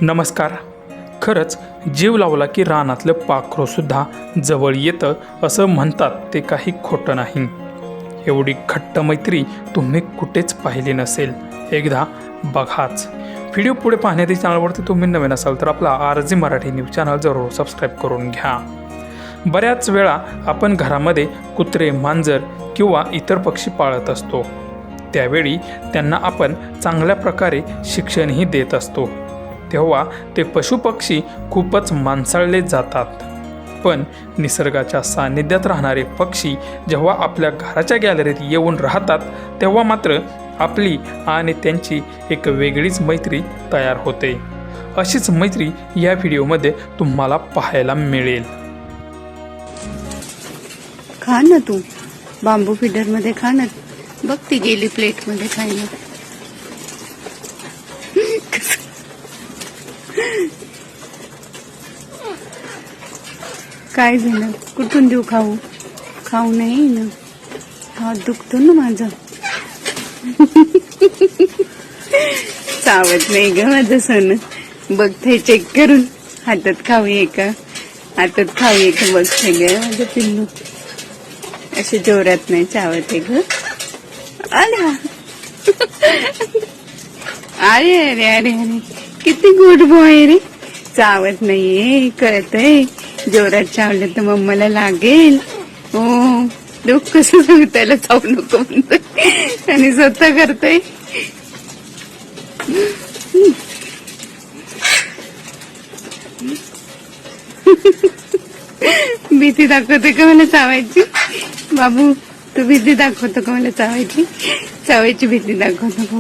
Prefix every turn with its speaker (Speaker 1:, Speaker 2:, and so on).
Speaker 1: नमस्कार. खरंच जीव लावला की रानातलं पाखरूसुद्धा जवळ येतं असं म्हणतात ते काही खोटं नाही. एवढी घट्ट मैत्री तुम्ही कुठेच पाहिली नसेल. एकदा बघाच. व्हिडिओ पुढे पाहण्याच्या चॅनलवरती तुम्ही नवीन असाल तर आपला RG मराठी न्यूज चॅनल जरूर सबस्क्राईब करून घ्या. बऱ्याच वेळा आपण घरामध्ये कुत्रे, मांजर किंवा इतर पक्षी पाळत असतो. त्यावेळी त्यांना आपण चांगल्या प्रकारे शिक्षणही देत असतो. तेव्हा ते पशुपक्षी खूपच माणसाळले जातात. पण निसर्गाच्या सानिध्यात राहणारे पक्षी जेव्हा आपल्या घराच्या गॅलरीत येऊन राहतात तेव्हा मात्र आपली आणि त्यांची एक वेगळीच मैत्री तयार होते. अशीच मैत्री या व्हिडिओमध्ये तुम्हाला पाहायला मिळेल.
Speaker 2: खा ना तू, बांबू फीडरमध्ये खा ना. बघ ती गेली प्लेटमध्ये खायला. काय झालं? कुठून देऊ? खाऊ खाऊ नाही ना, हात दुखतो ना माझा. चावत नाही ग माझं सोनं. बघते चेक करून. हातात खाऊ का, हातात खाऊ का बघते ग माझं पिल्लू. असे जोरात नाही चावते ग. अरे अरे अरे अरे अरे किती गुड बॉय रे. चावत नाहीये, कळतंय. जोरात चावलं तर मम्माला लागेल. हो, दुःख कसं सांग त्याला चावू नको म्हणतोय आणि स्वतः करतोय. भीती दाखवते का मला चावायची? बाबू तू भीती दाखवतो का मला चावायची? चावायची भीती दाखवतो का?